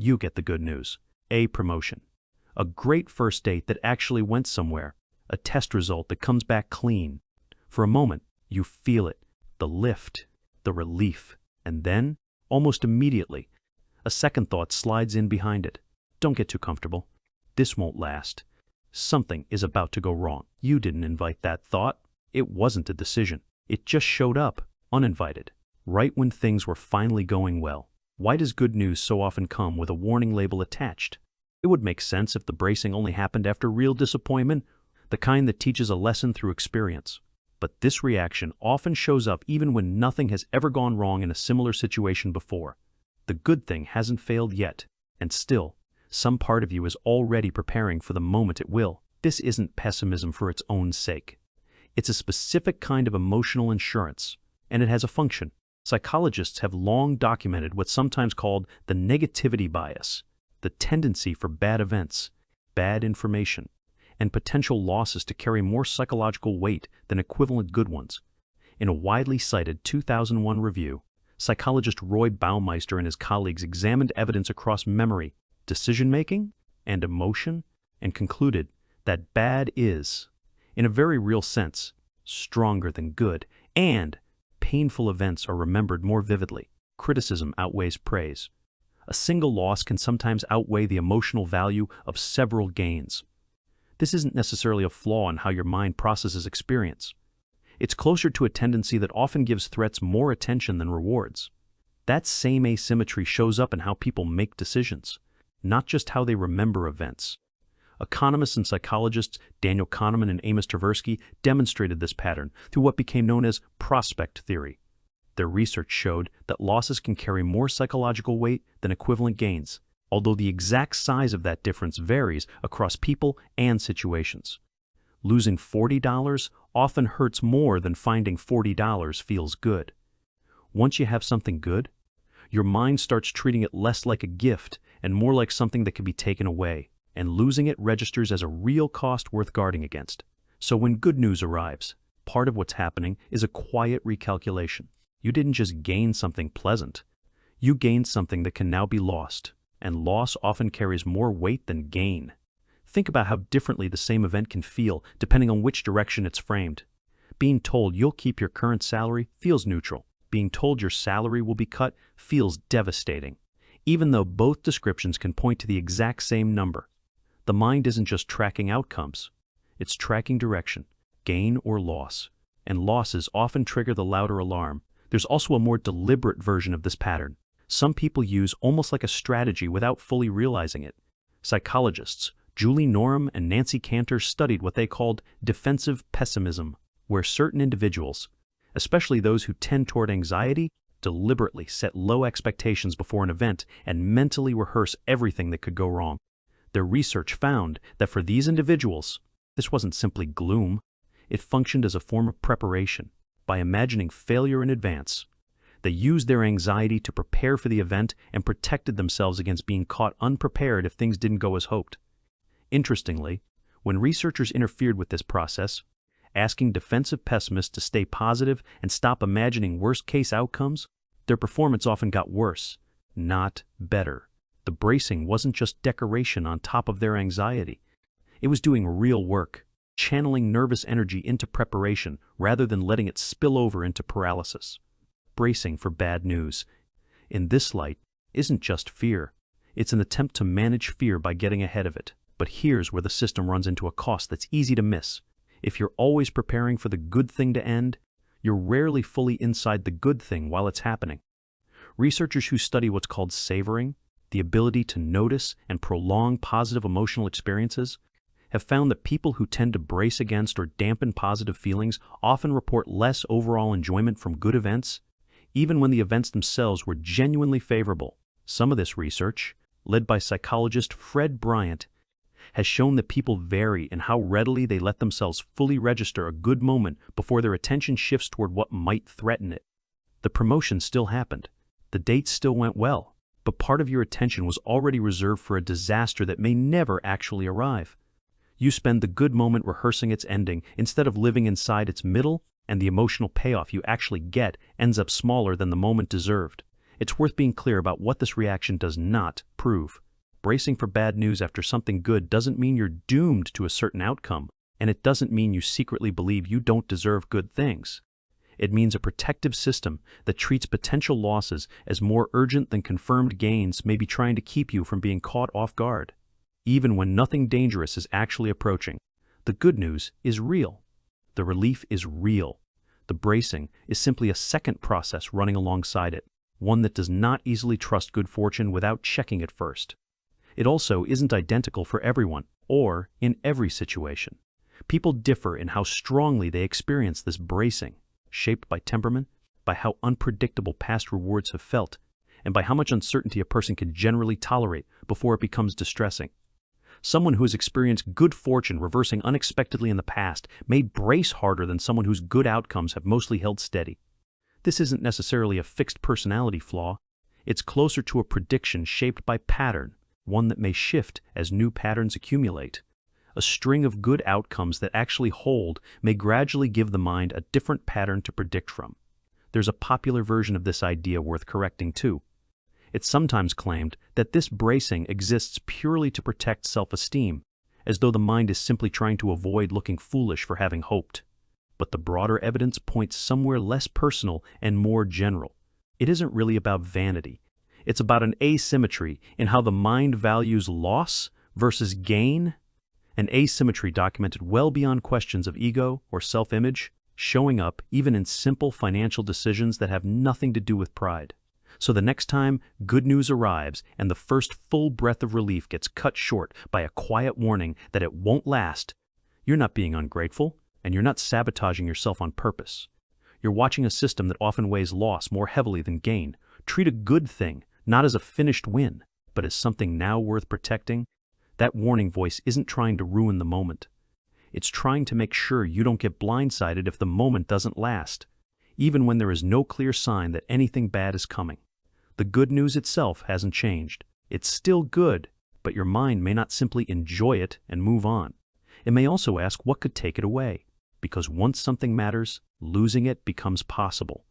you get the good news. A promotion. A great first date that actually went somewhere. A test result that comes back clean. For a moment, you feel it, the lift, the relief, and then, almost immediately, a second thought slides in behind it. Don't get too comfortable. This won't last. Something is about to go wrong. You didn't invite that thought. It wasn't a decision. It just showed up, uninvited, right when things were finally going well. Why does good news so often come with a warning label attached? It would make sense if the bracing only happened after real disappointment, the kind that teaches a lesson through experience. But this reaction often shows up even when nothing has ever gone wrong in a similar situation before. The good thing hasn't failed yet, and still, some part of you is already preparing for the moment it will. This isn't pessimism for its own sake. It's a specific kind of emotional insurance, and it has a function. Psychologists have long documented what's sometimes called the negativity bias, the tendency for bad events, bad information, and potential losses to carry more psychological weight than equivalent good ones. In a widely cited 2001 review, psychologist Roy Baumeister and his colleagues examined evidence across memory, decision-making, and emotion, and concluded that bad is, in a very real sense, stronger than good, and painful events are remembered more vividly. Criticism outweighs praise. A single loss can sometimes outweigh the emotional value of several gains. This isn't necessarily a flaw in how your mind processes experience. It's closer to a tendency that often gives threats more attention than rewards. That same asymmetry shows up in how people make decisions, not just how they remember events. Economists and psychologists Daniel Kahneman and Amos Tversky demonstrated this pattern through what became known as prospect theory. Their research showed that losses can carry more psychological weight than equivalent gains, although the exact size of that difference varies across people and situations. Losing $40 often hurts more than finding $40 feels good. Once you have something good, your mind starts treating it less like a gift and more like something that can be taken away, and losing it registers as a real cost worth guarding against. So when good news arrives, part of what's happening is a quiet recalculation. You didn't just gain something pleasant. You gained something that can now be lost, and loss often carries more weight than gain. Think about how differently the same event can feel depending on which direction it's framed. Being told you'll keep your current salary feels neutral. Being told your salary will be cut feels devastating, even though both descriptions can point to the exact same number. The mind isn't just tracking outcomes, it's tracking direction, gain or loss, and losses often trigger the louder alarm. There's also a more deliberate version of this pattern. Some people use almost like a strategy without fully realizing it. Psychologists Julie Norham and Nancy Cantor studied what they called defensive pessimism, where certain individuals, especially those who tend toward anxiety, deliberately set low expectations before an event and mentally rehearse everything that could go wrong. Their research found that for these individuals, this wasn't simply gloom. It functioned as a form of preparation. By imagining failure in advance, they used their anxiety to prepare for the event and protected themselves against being caught unprepared if things didn't go as hoped. Interestingly, when researchers interfered with this process, asking defensive pessimists to stay positive and stop imagining worst-case outcomes, their performance often got worse, not better. The bracing wasn't just decoration on top of their anxiety. It was doing real work, channeling nervous energy into preparation rather than letting it spill over into paralysis. Bracing for bad news, in this light, isn't just fear. It's an attempt to manage fear by getting ahead of it. But here's where the system runs into a cost that's easy to miss. If you're always preparing for the good thing to end, you're rarely fully inside the good thing while it's happening. Researchers who study what's called savoring, the ability to notice and prolong positive emotional experiences, have found that people who tend to brace against or dampen positive feelings often report less overall enjoyment from good events, even when the events themselves were genuinely favorable. Some of this research, led by psychologist Fred Bryant, has shown that people vary in how readily they let themselves fully register a good moment before their attention shifts toward what might threaten it. The promotion still happened. The date still went well, but part of your attention was already reserved for a disaster that may never actually arrive. You spend the good moment rehearsing its ending instead of living inside its middle, and the emotional payoff you actually get ends up smaller than the moment deserved. It's worth being clear about what this reaction does not prove. Bracing for bad news after something good doesn't mean you're doomed to a certain outcome, and it doesn't mean you secretly believe you don't deserve good things. It means a protective system that treats potential losses as more urgent than confirmed gains, maybe trying to keep you from being caught off guard. Even when nothing dangerous is actually approaching, the good news is real. The relief is real. The bracing is simply a second process running alongside it, one that does not easily trust good fortune without checking it first. It also isn't identical for everyone, or in every situation. People differ in how strongly they experience this bracing, shaped by temperament, by how unpredictable past rewards have felt, and by how much uncertainty a person can generally tolerate before it becomes distressing. Someone who has experienced good fortune reversing unexpectedly in the past may brace harder than someone whose good outcomes have mostly held steady. This isn't necessarily a fixed personality flaw. It's closer to a prediction shaped by pattern, one that may shift as new patterns accumulate. A string of good outcomes that actually hold may gradually give the mind a different pattern to predict from. There's a popular version of this idea worth correcting too. It's sometimes claimed that this bracing exists purely to protect self-esteem, as though the mind is simply trying to avoid looking foolish for having hoped. But the broader evidence points somewhere less personal and more general. It isn't really about vanity. It's about an asymmetry in how the mind values loss versus gain, an asymmetry documented well beyond questions of ego or self-image, showing up even in simple financial decisions that have nothing to do with pride. So the next time good news arrives and the first full breath of relief gets cut short by a quiet warning that it won't last, you're not being ungrateful, and you're not sabotaging yourself on purpose. You're watching a system that often weighs loss more heavily than gain. Treat a good thing not as a finished win, but as something now worth protecting. That warning voice isn't trying to ruin the moment. It's trying to make sure you don't get blindsided if the moment doesn't last, even when there is no clear sign that anything bad is coming. The good news itself hasn't changed. It's still good, but your mind may not simply enjoy it and move on. It may also ask what could take it away, because once something matters, losing it becomes possible.